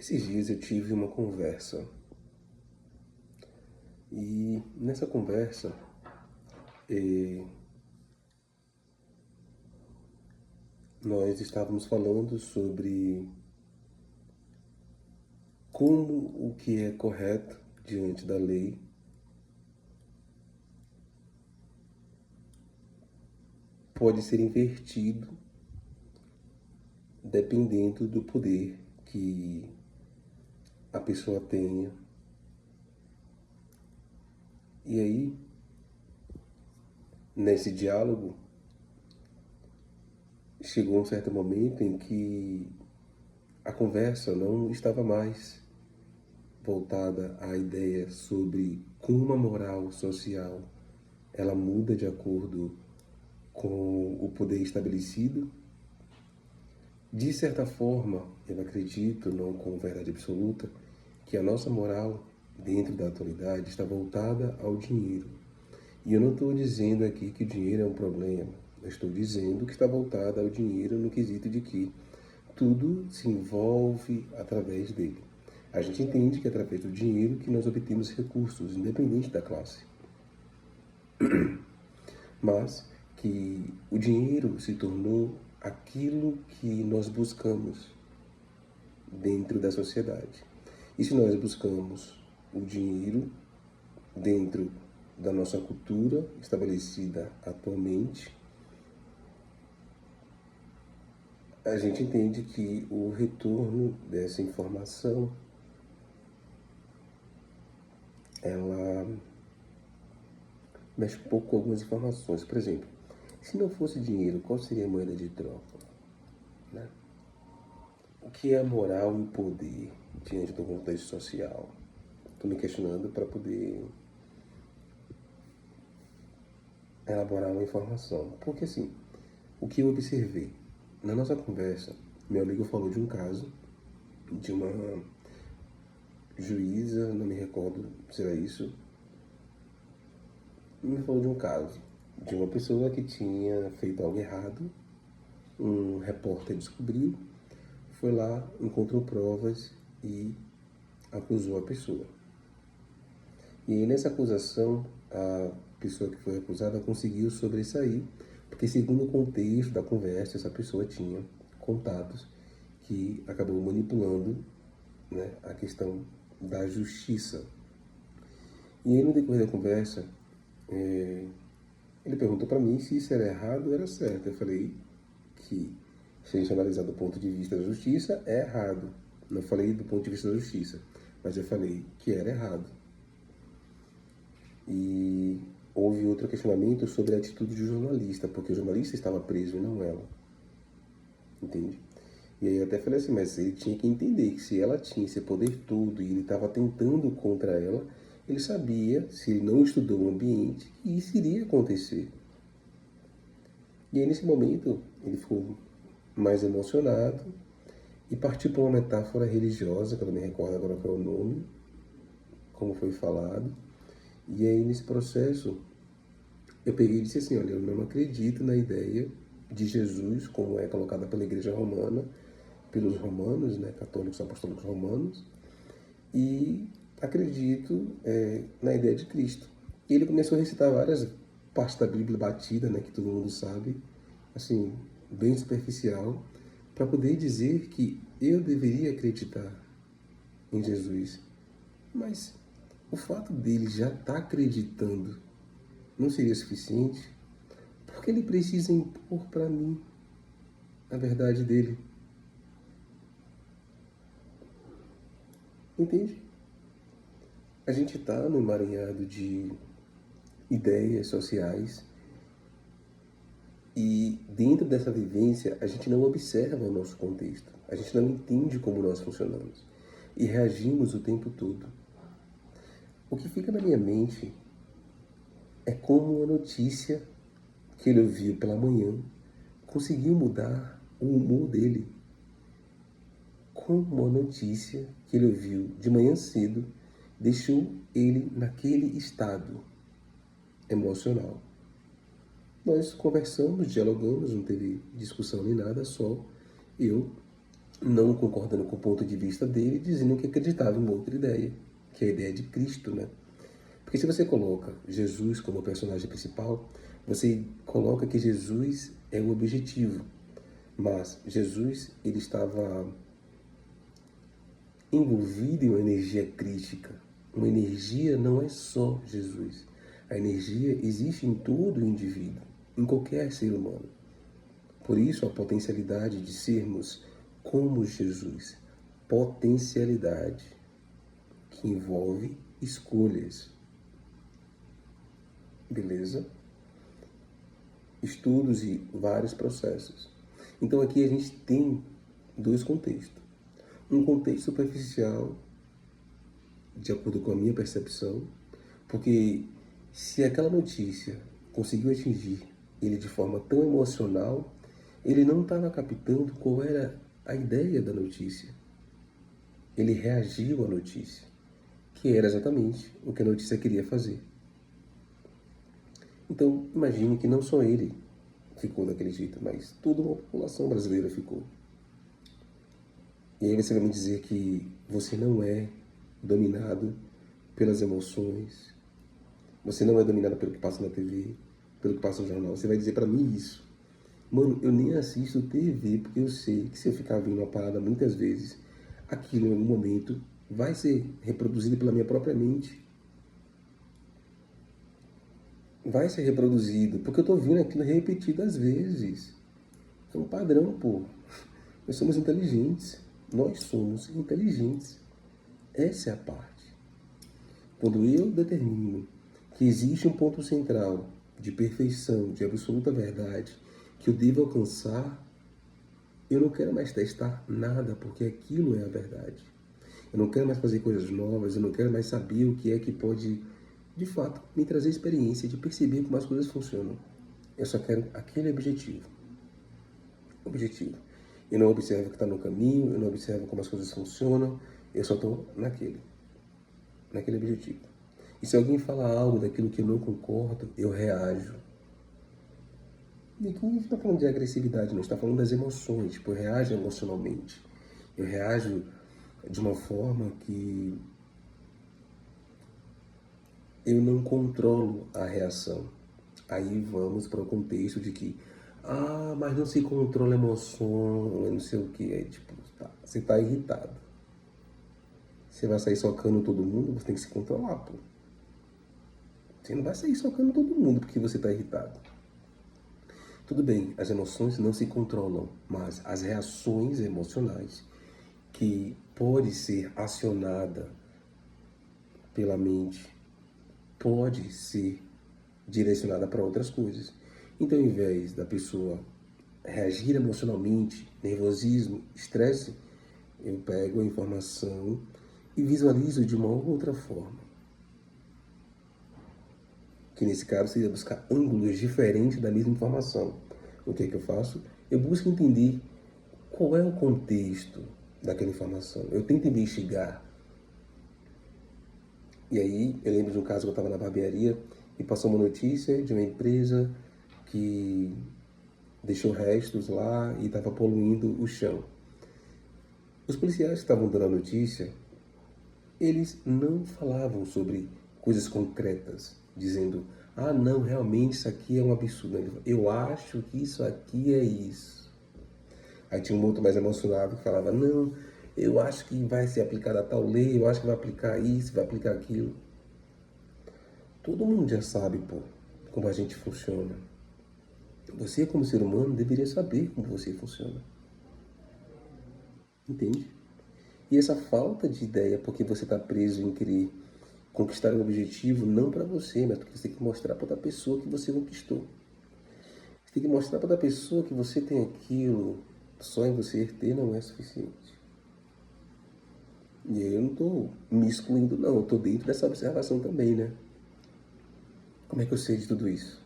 Esses dias eu tive uma conversa e nessa conversa nós estávamos falando sobre como o que é correto diante da lei pode ser invertido dependendo do poder que a pessoa tenha. E aí, nesse diálogo, chegou um certo momento em que a conversa não estava mais voltada à ideia sobre como a moral social ela muda de acordo com o poder estabelecido. De certa forma, eu acredito, não com verdade absoluta, que a nossa moral dentro da atualidade está voltada ao dinheiro. E eu não estou dizendo aqui que o dinheiro é um problema. Eu estou dizendo que está voltada ao dinheiro no quesito de que tudo se envolve através dele. A gente entende que é através do dinheiro que nós obtemos recursos, independente da classe. Mas que o dinheiro se tornou aquilo que nós buscamos dentro da sociedade. E se nós buscamos o dinheiro dentro da nossa cultura estabelecida atualmente, a gente entende que o retorno dessa informação ela mexe um pouco com algumas informações. Por exemplo, se não fosse dinheiro, qual seria a moeda de troca? Né? O que é moral e poder diante do contexto social? Estou me questionando para poder elaborar uma informação. Porque assim, o que eu observei? Na nossa conversa, meu amigo falou de um caso de uma juíza, não me recordo se era isso, me falou de um caso de uma pessoa que tinha feito algo errado, um repórter descobriu, foi lá, encontrou provas e acusou a pessoa. E aí, nessa acusação, a pessoa que foi acusada conseguiu sobressair, porque segundo o contexto da conversa, essa pessoa tinha contatos que acabou manipulando, né, a questão da justiça. E aí, no decorrer da conversa, ele perguntou para mim se isso era errado ou era certo. Eu falei que, se a gente analisar do ponto de vista da justiça, é errado. Não falei do ponto de vista da justiça, mas eu falei que era errado. E houve outro questionamento sobre a atitude do jornalista, porque o jornalista estava preso e não ela. Entende? E aí eu até falei assim, mas ele tinha que entender que se ela tinha esse poder todo e ele estava tentando contra ela, ele sabia, se ele não estudou o ambiente, que isso iria acontecer. E aí nesse momento ele ficou mais emocionado e partiu para uma metáfora religiosa, que eu não me recordo agora qual é o nome, como foi falado. E aí nesse processo eu peguei e disse assim, olha, eu não acredito na ideia de Jesus como é colocada pela Igreja Romana, pelos romanos, né, católicos apostólicos romanos, e acredito na ideia de Cristo. E ele começou a recitar várias partes da Bíblia batida, né, que todo mundo sabe, assim, bem superficial, para poder dizer que eu deveria acreditar em Jesus. Mas o fato dele já estar acreditando não seria suficiente? Porque ele precisa impor para mim a verdade dele. Entende? A gente está no emaranhado de ideias sociais e dentro dessa vivência a gente não observa o nosso contexto, a gente não entende como nós funcionamos e reagimos o tempo todo. O que fica na minha mente é como a notícia que ele ouviu pela manhã conseguiu mudar o humor dele. Como a notícia que ele ouviu de manhã cedo deixou ele naquele estado emocional. Nós conversamos, dialogamos, não teve discussão nem nada, só eu não concordando com o ponto de vista dele, dizendo que acreditava em uma outra ideia, que é a ideia de Cristo, né? Porque se você coloca Jesus como personagem principal, você coloca que Jesus é o objetivo, mas Jesus ele estava envolvido em uma energia crítica. Uma energia não é só Jesus. A energia existe em todo o indivíduo, em qualquer ser humano. Por isso a potencialidade de sermos como Jesus. Potencialidade que envolve escolhas. Beleza? Estudos e vários processos. Então aqui a gente tem dois contextos. Um contexto superficial, de acordo com a minha percepção, porque se aquela notícia conseguiu atingir ele de forma tão emocional, ele não estava captando qual era a ideia da notícia. Ele reagiu à notícia, que era exatamente o que a notícia queria fazer. Então, imagine que não só ele ficou daquele jeito, mas toda uma população brasileira ficou. E aí você vai me dizer que você não é dominado pelas emoções, você não é dominado pelo que passa na TV, pelo que passa no jornal. Você vai dizer pra mim isso. Mano, eu nem assisto TV porque eu sei que se eu ficar vendo uma parada muitas vezes, aquilo em algum momento vai ser reproduzido pela minha própria mente. Vai ser reproduzido, porque eu tô vendo aquilo repetidas vezes. É um padrão, pô. Nós somos inteligentes. Nós somos inteligentes. Essa é a parte. Quando eu determino que existe um ponto central de perfeição, de absoluta verdade, que eu devo alcançar, eu não quero mais testar nada, porque aquilo é a verdade. Eu não quero mais fazer coisas novas, eu não quero mais saber o que é que pode, de fato, me trazer experiência de perceber como as coisas funcionam. Eu só quero aquele objetivo. Objetivo. Eu não observo o que está no caminho, eu não observo como as coisas funcionam, eu só estou naquele objetivo. E se alguém fala algo daquilo que eu não concordo, eu reajo. E aqui não está falando de agressividade, não, está falando das emoções. Tipo, eu reajo emocionalmente. Eu reajo de uma forma que eu não controlo a reação. Aí vamos para o contexto de que, mas não se controla a emoção, não sei o que. É tipo, tá, você está irritado. Você vai sair socando todo mundo, você tem que se controlar, pô. Você não vai sair socando todo mundo porque você está irritado. Tudo bem, as emoções não se controlam, mas as reações emocionais que pode ser acionada pela mente pode ser direcionada para outras coisas. Então, ao invés da pessoa reagir emocionalmente, nervosismo, estresse, eu pego a informação e visualizo de uma outra forma. Que nesse caso seria buscar ângulos diferentes da mesma informação. O que é que eu faço? Eu busco entender qual é o contexto daquela informação. Eu tento investigar. E aí, eu lembro de um caso que eu estava na barbearia e passou uma notícia de uma empresa que deixou restos lá e estava poluindo o chão. Os policiais que estavam dando a notícia, eles não falavam sobre coisas concretas, dizendo, não, realmente isso aqui é um absurdo. Eu acho que isso aqui é isso. Aí tinha um outro mais emocionado que falava, não, eu acho que vai ser aplicada tal lei, eu acho que vai aplicar isso, vai aplicar aquilo. Todo mundo já sabe, pô, como a gente funciona. Você, como ser humano, deveria saber como você funciona. Entende? E essa falta de ideia, porque você está preso em querer conquistar um objetivo, não para você, mas porque você tem que mostrar para outra pessoa que você conquistou. Você tem que mostrar para outra pessoa que você tem aquilo, só em você ter não é suficiente. E aí eu não estou me excluindo, não, eu estou dentro dessa observação também, né? Como é que eu sei de tudo isso?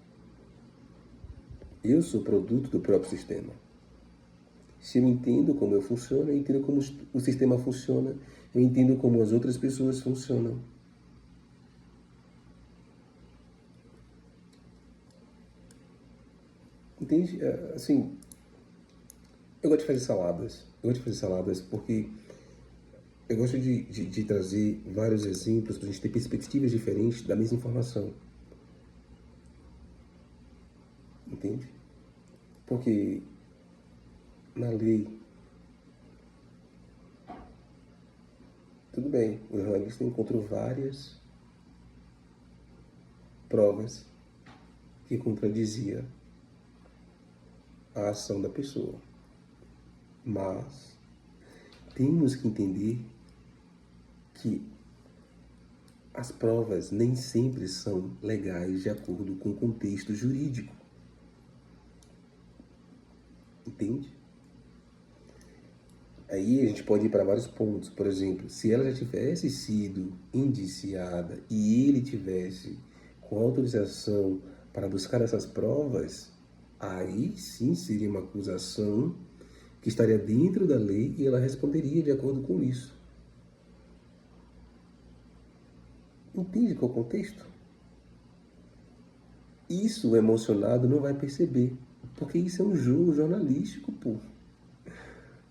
Eu sou produto do próprio sistema. Se eu entendo como eu funciono, eu entendo como o sistema funciona, eu entendo como as outras pessoas funcionam. Entende? Assim, Eu gosto de fazer saladas. Eu gosto de fazer saladas porque eu gosto de trazer vários exemplos para a gente ter perspectivas diferentes da mesma informação. Entende? Porque na lei, tudo bem, o jornalista encontrou várias provas que contradizia a ação da pessoa. Mas temos que entender que as provas nem sempre são legais de acordo com o contexto jurídico. Entende? Aí a gente pode ir para vários pontos. Por exemplo, se ela já tivesse sido indiciada e ele tivesse com autorização para buscar essas provas, aí sim seria uma acusação que estaria dentro da lei e ela responderia de acordo com isso. Entende qual é o contexto? Isso o emocionado não vai perceber, porque isso é um jogo jornalístico, pô.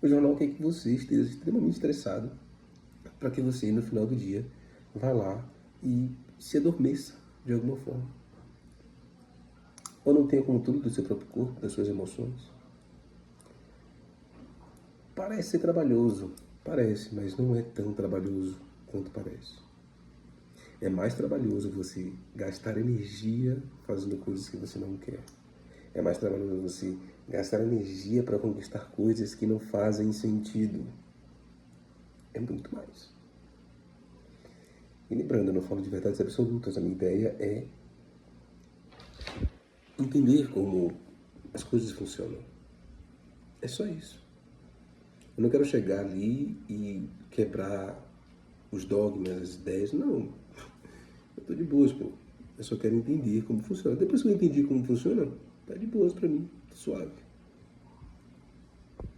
O jornal quer que você esteja extremamente estressado para que você, no final do dia, vá lá e se adormeça de alguma forma. Ou não tenha controle do seu próprio corpo, das suas emoções. Parece ser trabalhoso, parece, mas não é tão trabalhoso quanto parece. É mais trabalhoso você gastar energia fazendo coisas que você não quer. É mais trabalhoso você gastar energia para conquistar coisas que não fazem sentido. É muito mais. E lembrando, eu não falo de verdades absolutas. A minha ideia é entender como as coisas funcionam. É só isso. Eu não quero chegar ali e quebrar os dogmas, as ideias. Não. Eu tô de boas, pô. Eu só quero entender como funciona. Depois que eu entendi como funciona, tá de boas pra mim. Tá suave.